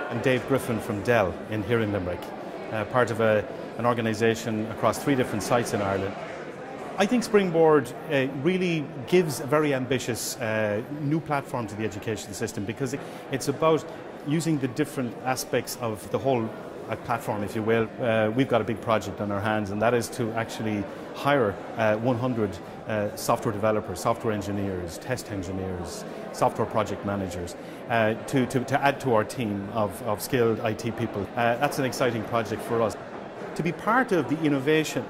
I'm Dave Griffin from Dell here in Limerick, part of an organisation across 3 different sites in Ireland. I think Springboard really gives a very ambitious new platform to the education system, because it's about using the different aspects of the whole platform, if you will. We've got a big project on our hands, and that is to actually hire 100 software developers, software engineers, test engineers, software project managers to add to our team of skilled IT people. That's an exciting project for us. To be part of the innovation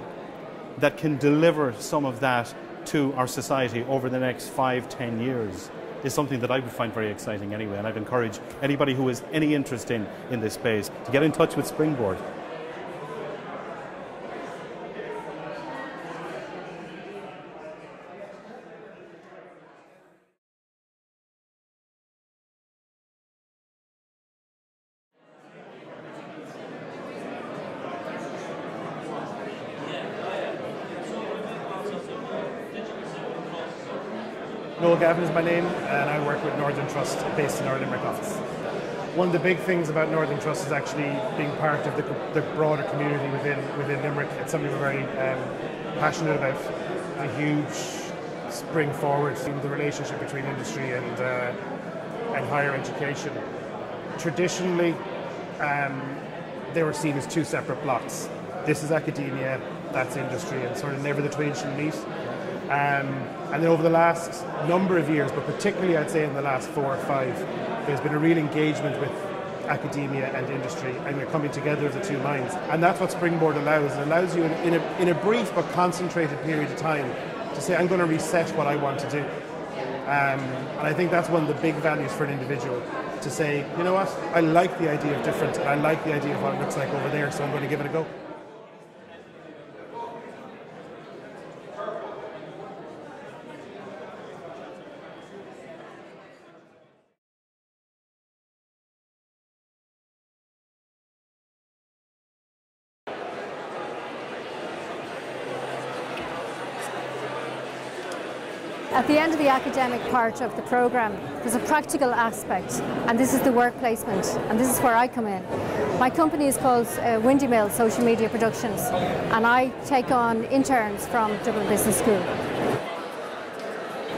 that can deliver some of that to our society over the next 5-10 years is something that I would find very exciting anyway, and I'd encourage anybody who has any interest in this space to get in touch with Springboard. Noel Gavin is my name, and I work with Northern Trust based in our Limerick office. One of the big things about Northern Trust is actually being part of the broader community within Limerick. It's something we're very passionate about. A huge spring forward in the relationship between industry and higher education. Traditionally, they were seen as 2 separate blocks. This is academia, that's industry, and sort of never the twain shall meet. And then over the last number of years, but particularly I'd say in the last 4 or 5, there's been a real engagement with academia and industry, and you're coming together as the 2 minds. And that's what Springboard allows. It allows you in a brief but concentrated period of time to say, I'm going to reset what I want to do. And I think that's one of the big values for an individual, to say, you know what, I like the idea of different, and I like the idea of what it looks like over there, so I'm going to give it a go. At the end of the academic part of the programme, there's a practical aspect, and this is the work placement, and this is where I come in. My company is called Windy Mill Social Media Productions, and I take on interns from Dublin Business School.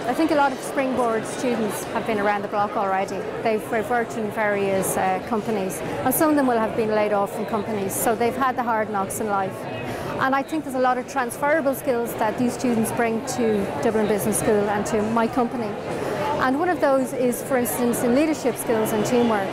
I think a lot of Springboard students have been around the block already. They've worked in various companies, and some of them will have been laid off from companies, so they've had the hard knocks in life. And I think there's a lot of transferable skills that these students bring to Dublin Business School and to my company. And one of those is, for instance, in leadership skills and teamwork.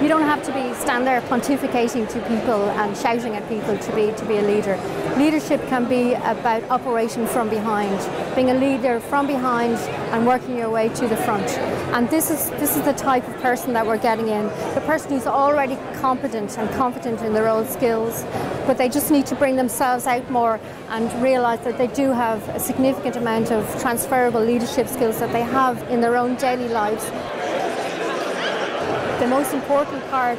You don't have to stand there pontificating to people and shouting at people to be a leader. Leadership can be about operation from behind, being a leader from behind and working your way to the front. And this is the type of person that we're getting in, the person who's already competent and confident in their own skills, but they just need to bring themselves out more and realise that they do have a significant amount of transferable leadership skills that they have in their own daily lives. The most important part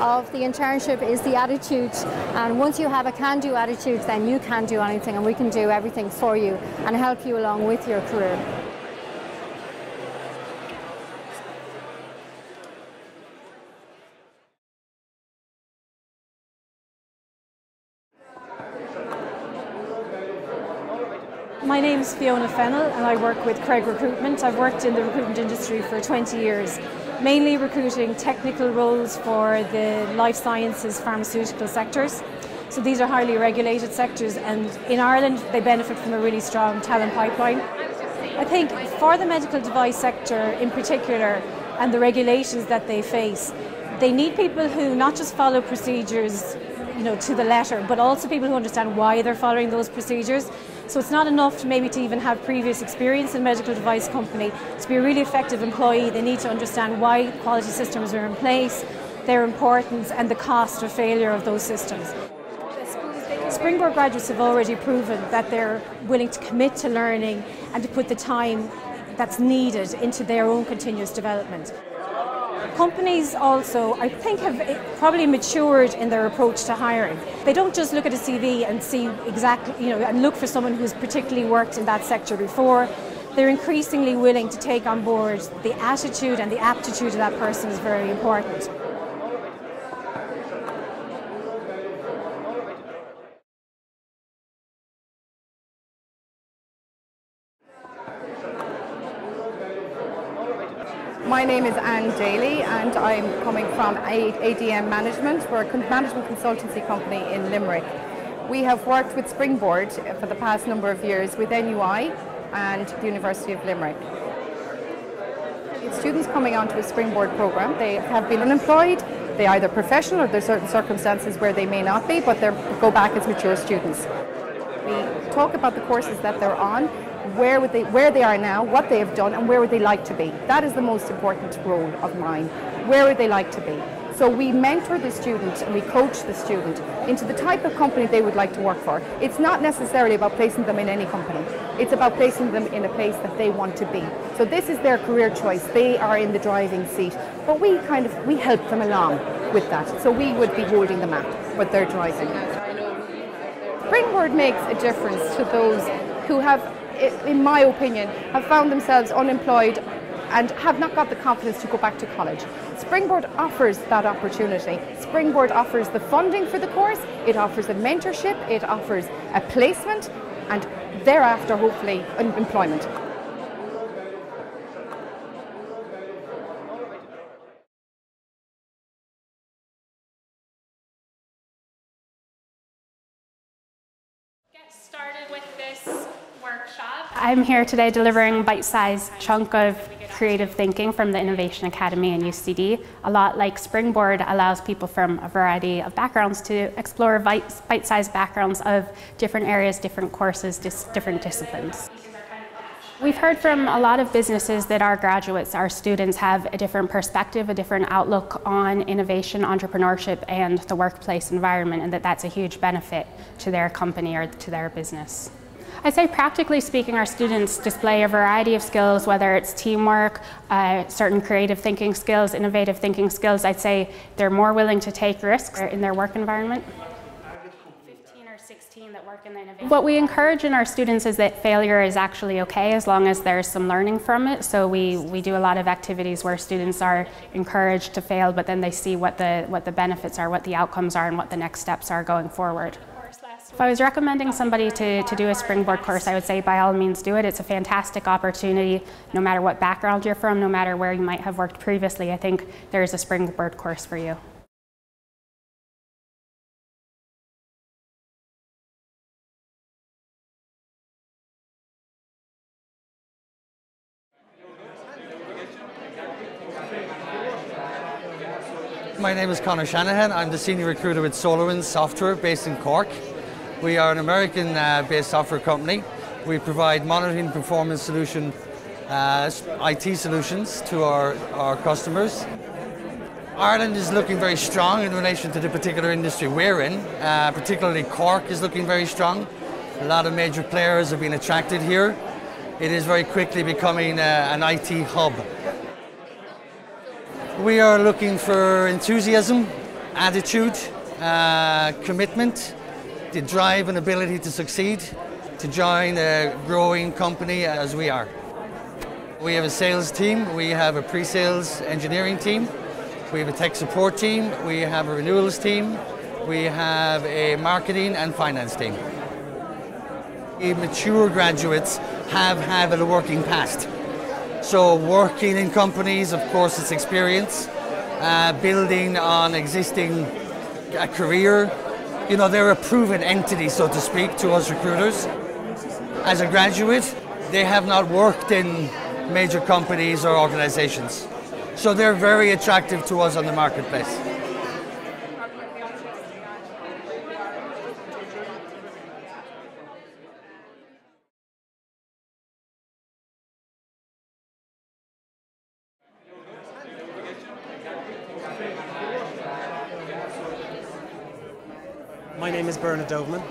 of the internship is the attitude, and once you have a can-do attitude, then you can do anything, and we can do everything for you and help you along with your career. My name is Fiona Fennell, and I work with Craig Recruitment. I've worked in the recruitment industry for 20 years, mainly recruiting technical roles for the life sciences, pharmaceutical sectors. So these are highly regulated sectors, and in Ireland they benefit from a really strong talent pipeline. I think for the medical device sector in particular, and the regulations that they face, they need people who not just follow procedures, to the letter, but also people who understand why they're following those procedures. So it's not enough to even have previous experience in a medical device company. To be a really effective employee, they need to understand why quality systems are in place, their importance, and the cost or failure of those systems. Springboard graduates have already proven that they're willing to commit to learning and to put the time that's needed into their own continuous development. Companies also, I think, have probably matured in their approach to hiring. They don't just look at a CV and see exactly, and look for someone who's particularly worked in that sector before. They're increasingly willing to take on board the attitude and the aptitude of that person is very important. My name is Anne Daly and I'm coming from ADM Management. We're a management consultancy company in Limerick. We have worked with Springboard for the past number of years with NUI and the University of Limerick. Students coming onto a Springboard program, they have been unemployed, they are either professional or there's certain circumstances where they may not be, but they go back as mature students. We talk about the courses that they're on, where they are now, what they have done, and where would they like to be. That is the most important role of mine. Where would they like to be? So we mentor the student and we coach the student into the type of company they would like to work for. It's not necessarily about placing them in any company. It's about placing them in a place that they want to be. So this is their career choice. They are in the driving seat. But we help them along with that. So we would be holding the map, but they're driving. Springboard makes a difference to those who have, in my opinion, have found themselves unemployed and have not got the confidence to go back to college. Springboard offers that opportunity. Springboard offers the funding for the course, it offers a mentorship, it offers a placement, and thereafter, hopefully, employment. Get started with this workshop. I'm here today delivering a bite-sized chunk of creative thinking from the Innovation Academy and UCD. A lot like Springboard allows people from a variety of backgrounds to explore bite-sized backgrounds of different areas, different courses, different disciplines. We've heard from a lot of businesses that our graduates, our students, have a different perspective, a different outlook on innovation, entrepreneurship, and the workplace environment, and that's a huge benefit to their company or to their business. I'd say practically speaking, our students display a variety of skills, whether it's teamwork, certain creative thinking skills, innovative thinking skills. I'd say they're more willing to take risks in their work environment. 15 or 16 that work in the innovation. What we encourage in our students is that failure is actually okay as long as there's some learning from it. So we do a lot of activities where students are encouraged to fail, but then they see what the benefits are, what the outcomes are, and what the next steps are going forward. If I was recommending somebody to do a Springboard course, I would say by all means do it. It's a fantastic opportunity, no matter what background you're from, no matter where you might have worked previously. I think there is a Springboard course for you. My name is Conor Shanahan. I'm the senior recruiter with SolarWinds Software based in Cork. We are an American-based software company. We provide monitoring performance solution, IT solutions to our customers. Ireland is looking very strong in relation to the particular industry we're in. Particularly Cork is looking very strong. A lot of major players have been attracted here. It is very quickly becoming an IT hub. We are looking for enthusiasm, attitude, commitment, the drive and ability to succeed, to join a growing company as we are. We have a sales team, we have a pre-sales engineering team, we have a tech support team, we have a renewals team, we have a marketing and finance team. Mature graduates have a working past. So working in companies, of course, it's experience, building on existing career. You know, they're a proven entity, so to speak, to us recruiters. As a graduate, they have not worked in major companies or organizations. So they're very attractive to us on the marketplace. My name is Bernard Doveman.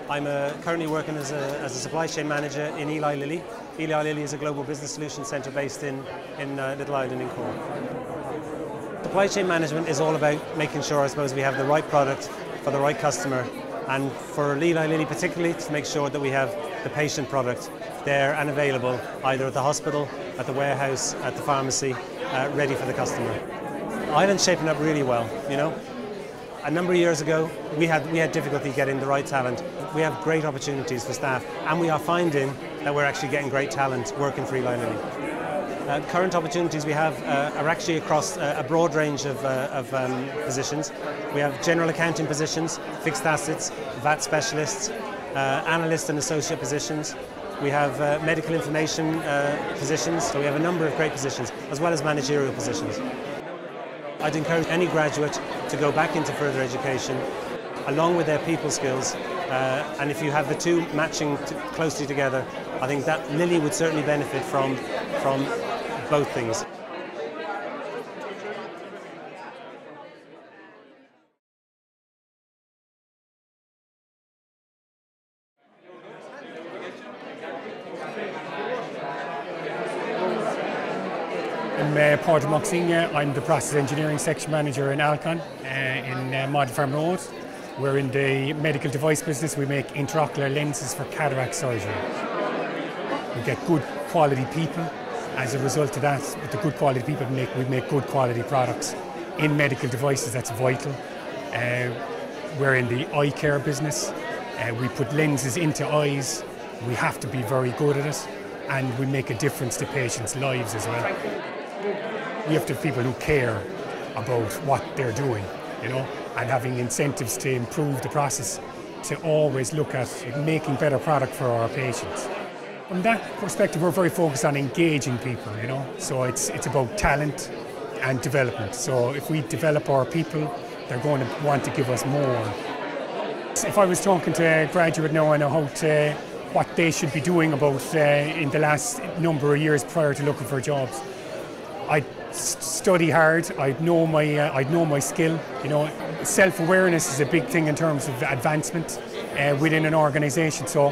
I'm currently working as a supply chain manager in Eli Lilly. Eli Lilly is a global business solution centre based in Little Island in Cork. Supply chain management is all about making sure, I suppose, we have the right product for the right customer, and for Eli Lilly particularly, to make sure that we have the patient product there and available either at the hospital, at the warehouse, at the pharmacy, ready for the customer. Ireland's shaping up really well, you know. A number of years ago, we had difficulty getting the right talent. We have great opportunities for staff, and we are finding that we're actually getting great talent working for Eli Lilly. Current opportunities we have are actually across a broad range of positions. We have general accounting positions, fixed assets, VAT specialists, analyst and associate positions. We have medical information positions, so we have a number of great positions, as well as managerial positions. I'd encourage any graduate to go back into further education along with their people skills, and if you have the two matching closely together, I think that Lily would certainly benefit from both things. I'm Paul Moxinga. I'm the Process Engineering Section Manager in Alcon in Model Farm Road. We're in the medical device business. We make intraocular lenses for cataract surgery. We get good quality people. As a result of that, with the good quality people we make good quality products. In medical devices, that's vital. We're in the eye care business. We put lenses into eyes. We have to be very good at it, and we make a difference to patients' lives as well. We have to have people who care about what they're doing, you know, and having incentives to improve the process, to always look at making better product for our patients. From that perspective, we're very focused on engaging people, you know, so it's about talent and development. So if we develop our people, they're going to want to give us more. If I was talking to a graduate now, I know what they should be doing about in the last number of years prior to looking for jobs. I'd study hard. I'd know my skill. You know, self-awareness is a big thing in terms of advancement within an organisation. So,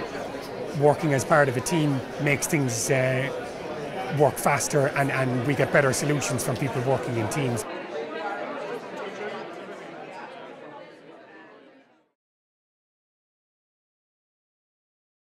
working as part of a team makes things work faster, and we get better solutions from people working in teams.